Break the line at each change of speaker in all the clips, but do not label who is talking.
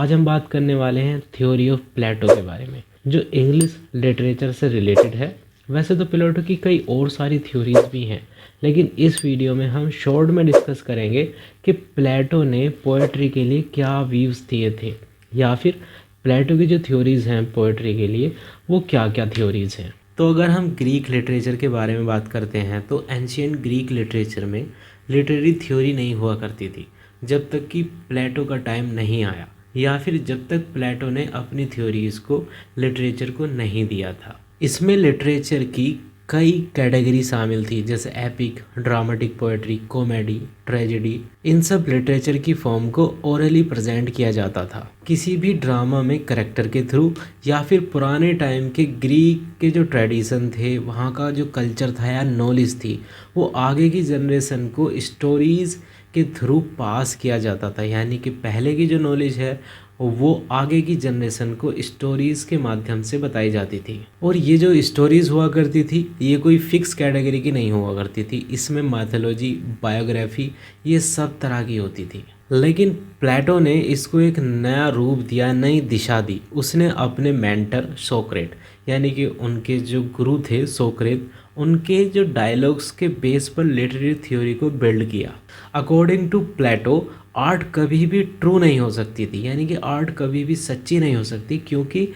आज हम बात करने वाले हैं थ्योरी ऑफ प्लेटो के बारे में, जो इंग्लिश लिटरेचर से रिलेटेड है। वैसे तो प्लेटो की कई और सारी थ्योरीज भी हैं, लेकिन इस वीडियो में हम शॉर्ट में डिस्कस करेंगे कि प्लेटो ने पोएट्री के लिए क्या व्यूज़ दिए थे, या फिर प्लेटो की जो थ्योरीज़ हैं पोएट्री के लिए वो क्या क्या थ्योरीज़ हैं। तो अगर हम ग्रीक लिटरेचर के बारे में बात करते हैं तो एंशियंट ग्रीक लिटरेचर में लिटरेरी थ्योरी नहीं हुआ करती थी जब तक कि प्लेटो का टाइम नहीं आया, या फिर जब तक प्लेटो ने अपनी थ्योरीज़ को लिटरेचर को नहीं दिया था। इसमें लिटरेचर की कई कैटेगरी शामिल थी, जैसे epic, dramatic poetry, comedy, tragedy. इन सब लिटरेचर की फॉर्म को ओरली प्रेजेंट किया जाता था किसी भी ड्रामा में करेक्टर के थ्रू, या फिर पुराने टाइम के ग्रीक के जो ट्रेडिशन थे, वहाँ का जो कल्चर था या नॉलेज थी, वो आगे की जनरेशन को स्टोरीज़ के थ्रू पास किया जाता था। यानी कि पहले की जो नॉलेज है वो आगे की जनरेशन को स्टोरीज़ के माध्यम से बताई जाती थी। और ये जो स्टोरीज़ हुआ करती थी ये कोई फिक्स कैटेगरी की नहीं हुआ करती थी, इसमें माइथोलॉजी, बायोग्राफी, ये सब तरह की होती थी। लेकिन प्लेटो ने इसको एक नया रूप दिया, नई दिशा दी। उसने अपने मेंटर सोक्रेट, यानी कि उनके जो गुरु थे सोक्रेट, उनके जो डायलॉग्स के बेस पर लिटरेरी थ्योरी को बिल्ड किया। अकॉर्डिंग टू प्लेटो आर्ट कभी भी ट्रू नहीं हो सकती थी, यानी कि आर्ट कभी भी सच्ची नहीं हो सकती, क्योंकि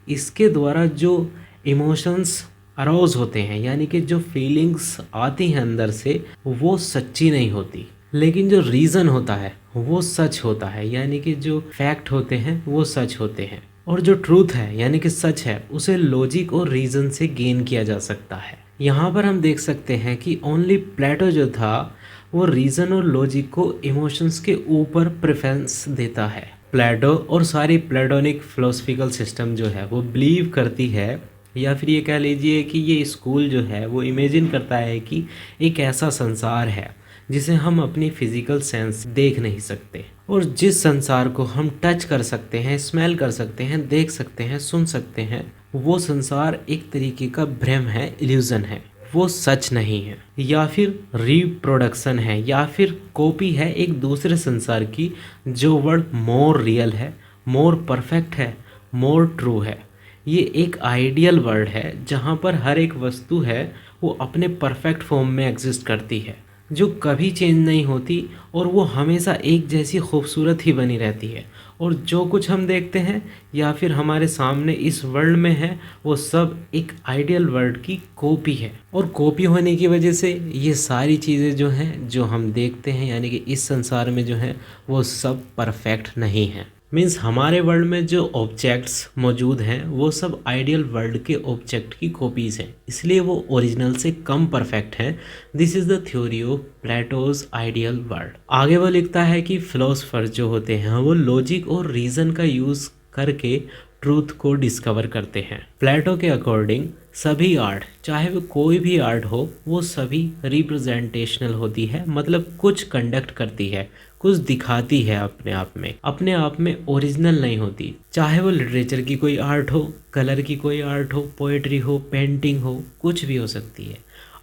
इसके द्वारा जो इमोशंस अराउज होते हैं, यानी कि जो फीलिंग्स आती हैं अंदर से, वो सच्ची नहीं होती। लेकिन जो रीज़न होता है वो सच होता है, यानी कि जो फैक्ट होते हैं वो सच होते हैं। और जो ट्रूथ है यानी कि सच है, उसे लॉजिक और रीज़न से गेन किया जा सकता है। यहाँ पर हम देख सकते हैं कि ओनली प्लेटो जो था वो रीज़न और लॉजिक को इमोशंस के ऊपर प्रेफरेंस देता है। प्लेटो और सारी प्लेटोनिक फिलोसफिकल सिस्टम जो है वो बिलीव करती है, या फिर ये कह लीजिए कि ये स्कूल जो है वो इमेजिन करता है कि एक ऐसा संसार है जिसे हम अपनी फिजिकल सेंस देख नहीं सकते, और जिस संसार को हम टच कर सकते हैं, स्मेल कर सकते हैं, देख सकते हैं, सुन सकते हैं, वो संसार एक तरीके का भ्रम है, इल्यूजन है, वो सच नहीं है, या फिर रिप्रोडक्शन है, या फिर कॉपी है एक दूसरे संसार की, जो वर्ड मोर रियल है, मोर परफेक्ट है, मोर ट्रू है। ये एक आइडियल वर्ल्ड है जहाँ पर हर एक वस्तु है वो अपने परफेक्ट फॉर्म में एग्जिस्ट करती है, जो कभी चेंज नहीं होती, और वो हमेशा एक जैसी खूबसूरत ही बनी रहती है। और जो कुछ हम देखते हैं या फिर हमारे सामने इस वर्ल्ड में है, वो सब एक आइडियल वर्ल्ड की कॉपी है। और कॉपी होने की वजह से ये सारी चीज़ें जो हैं जो हम देखते हैं, यानी कि इस संसार में जो हैं वो सब परफेक्ट नहीं है। मीन्स हमारे वर्ल्ड में जो ऑब्जेक्ट्स मौजूद हैं वो सब आइडियल वर्ल्ड के ऑब्जेक्ट की कॉपीज़ हैं, इसलिए वो ओरिजिनल से कम परफेक्ट हैं। This is the theory of Plato's ideal world. आगे वो लिखता है कि फिलोसफर जो होते हैं वो लॉजिक और रीज़न का यूज़ करके ट्रूथ को डिस्कवर करते हैं। प्लेटो के अकॉर्डिंग सभी आर्ट, चाहे वो कोई भी आर्ट हो, वो सभी रिप्रेजेंटेशनल होती है, मतलब कुछ कंडक्ट करती है, कुछ दिखाती है अपने आप में ओरिजिनल नहीं होती। चाहे वो लिटरेचर की कोई आर्ट हो, कलर की कोई आर्ट हो, पोएट्री हो, पेंटिंग हो, कुछ भी हो सकती है।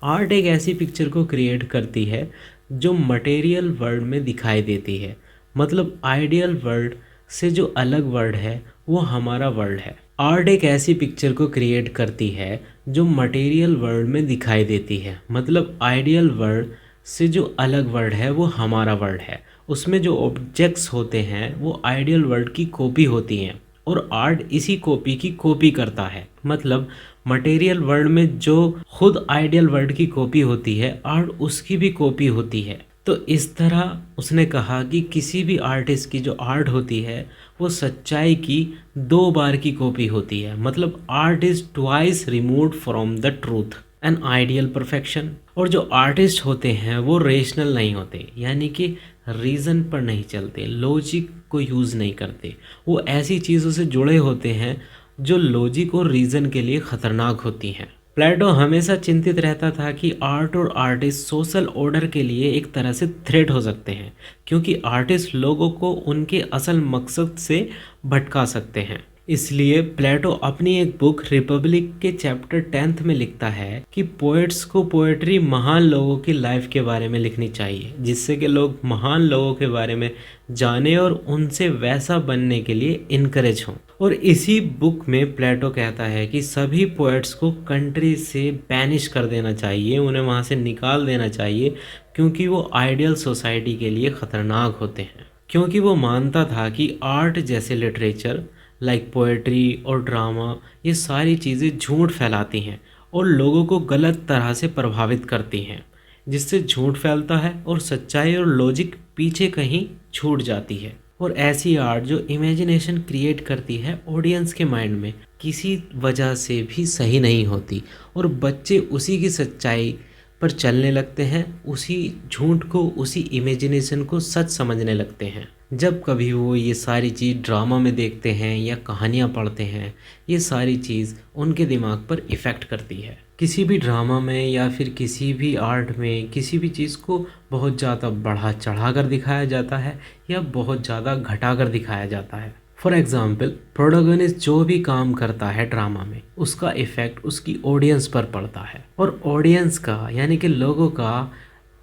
आर्ट एक ऐसी पिक्चर को क्रिएट करती है जो मटेरियल वर्ल्ड में दिखाई देती है, मतलब आइडियल वर्ल्ड से जो अलग वर्ल्ड है वो हमारा वर्ल्ड है। आर्ट एक ऐसी पिक्चर को क्रिएट करती है जो मटेरियल वर्ल्ड में दिखाई देती है, मतलब आइडियल वर्ल्ड से जो अलग वर्ल्ड है वो हमारा वर्ल्ड है। उसमें जो ऑब्जेक्ट्स होते हैं वो आइडियल वर्ल्ड की कॉपी होती हैं, और आर्ट इसी कॉपी की कॉपी करता है। मतलब मटेरियल वर्ल्ड में जो खुद आइडियल वर्ल्ड की कॉपी होती है, आर्ट उसकी भी कॉपी होती है। तो इस तरह उसने कहा कि किसी भी आर्टिस्ट की जो आर्ट होती है वो सच्चाई की 2 बार की कॉपी होती है, मतलब art is twice removed from the truth an ideal perfection. और जो आर्टिस्ट होते हैं वो रेशनल नहीं होते, यानी कि रीज़न पर नहीं चलते, लॉजिक को यूज़ नहीं करते, वो ऐसी चीज़ों से जुड़े होते हैं जो लॉजिक और रीज़न के लिए ख़तरनाक होती हैं। प्लेटो हमेशा चिंतित रहता था कि आर्ट और आर्टिस्ट सोशल ऑर्डर के लिए एक तरह से थ्रेट हो सकते हैं, क्योंकि आर्टिस्ट लोगों को उनके असल मकसद से भटका सकते हैं। इसलिए प्लेटो अपनी एक बुक रिपब्लिक के चैप्टर 10th में लिखता है कि पोएट्स को पोएट्री महान लोगों की लाइफ के बारे में लिखनी चाहिए, जिससे कि लोग महान लोगों के बारे में जाने और उनसे वैसा बनने के लिए इनकरेज हों। और इसी बुक में प्लेटो कहता है कि सभी पोएट्स को कंट्री से बैनिश कर देना चाहिए, उन्हें वहाँ से निकाल देना चाहिए, क्योंकि वो आइडियल सोसाइटी के लिए ख़तरनाक होते हैं। क्योंकि वो मानता था कि आर्ट जैसे लिटरेचर लाइक पोएट्री और ड्रामा, ये सारी चीज़ें झूठ फैलाती हैं और लोगों को गलत तरह से प्रभावित करती हैं, जिससे झूठ फैलता है और सच्चाई और लॉजिक पीछे कहीं छूट जाती है। और ऐसी आर्ट जो इमेजिनेशन क्रिएट करती है ऑडियंस के माइंड में, किसी वजह से भी सही नहीं होती और बच्चे उसी की सच्चाई पर चलने लगते हैं, उसी झूठ को, उसी इमेजिनेशन को सच समझने लगते हैं। जब कभी वो ये सारी चीज़ ड्रामा में देखते हैं या कहानियाँ पढ़ते हैं, ये सारी चीज़ उनके दिमाग पर इफ़ेक्ट करती है। किसी भी ड्रामा में या फिर किसी भी आर्ट में किसी भी चीज़ को बहुत ज़्यादा बढ़ा चढ़ा कर दिखाया जाता है या बहुत ज़्यादा घटा कर दिखाया जाता है। फॉर एग्ज़ाम्पल, प्रोटोगनिस्ट जो भी काम करता है ड्रामा में, उसका इफ़ेक्ट उसकी ऑडियंस पर पड़ता है और ऑडियंस का यानी कि लोगों का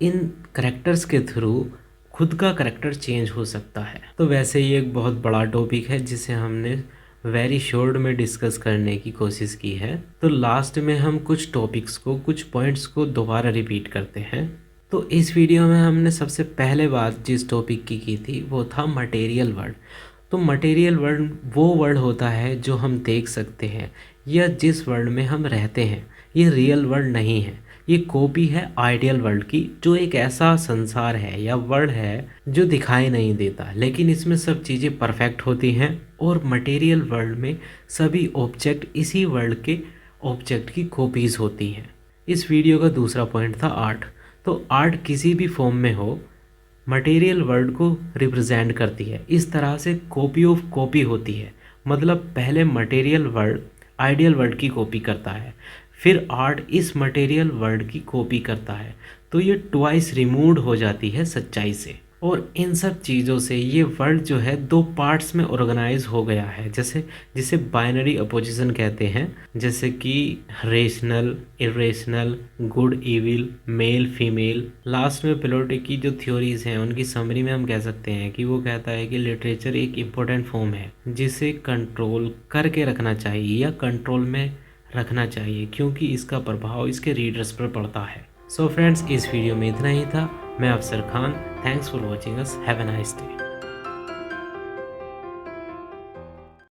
इन करेक्टर्स के थ्रू खुद का करेक्टर चेंज हो सकता है। तो वैसे ही एक बहुत बड़ा टॉपिक है जिसे हमने वेरी शॉर्ट में डिस्कस करने की कोशिश की है। तो लास्ट में हम कुछ टॉपिक्स को, कुछ पॉइंट्स को दोबारा रिपीट करते हैं। तो इस वीडियो में हमने सबसे पहले बात जिस टॉपिक की थी वो था मटेरियल वर्ल्ड। तो मटेरियल वर्ल्ड वो वर्ल्ड होता है जो हम देख सकते हैं या जिस वर्ल्ड में हम रहते हैं। ये रियल वर्ल्ड नहीं है, ये कॉपी है आइडियल वर्ल्ड की, जो एक ऐसा संसार है या वर्ल्ड है जो दिखाई नहीं देता, लेकिन इसमें सब चीज़ें परफेक्ट होती हैं। और मटेरियल वर्ल्ड में सभी ऑब्जेक्ट इसी वर्ल्ड के ऑब्जेक्ट की कॉपीज़ होती हैं। इस वीडियो का दूसरा पॉइंट था आर्ट। तो आर्ट किसी भी फॉर्म में हो, मटेरियल वर्ल्ड को रिप्रेजेंट करती है। इस तरह से कॉपी ऑफ कॉपी होती है, मतलब पहले मटेरियल वर्ल्ड आइडियल वर्ल्ड की कॉपी करता है, फिर आर्ट इस मटेरियल वर्ल्ड की कॉपी करता है। तो ये ट्वाइस रिमूव्ड हो जाती है सच्चाई से। और इन सब चीज़ों से ये वर्ल्ड जो है दो पार्ट्स में ऑर्गेनाइज हो गया है, जैसे जिसे बाइनरी अपोजिशन कहते हैं, जैसे कि rational, irrational, good evil, male female. Last में प्लेटो की जो थ्योरीज हैं उनकी समरी में हम कह सकते हैं कि वो कहता है कि लिटरेचर एक इम्पोर्टेंट फॉर्म है जिसे कंट्रोल करके रखना चाहिए या कंट्रोल में रखना चाहिए, क्योंकि इसका प्रभाव इसके रीडर्स पर पड़ता है। सो फ्रेंड्स, इस वीडियो में इतना ही था। मैं अफसर Khan, thanks for watching us, have a nice day.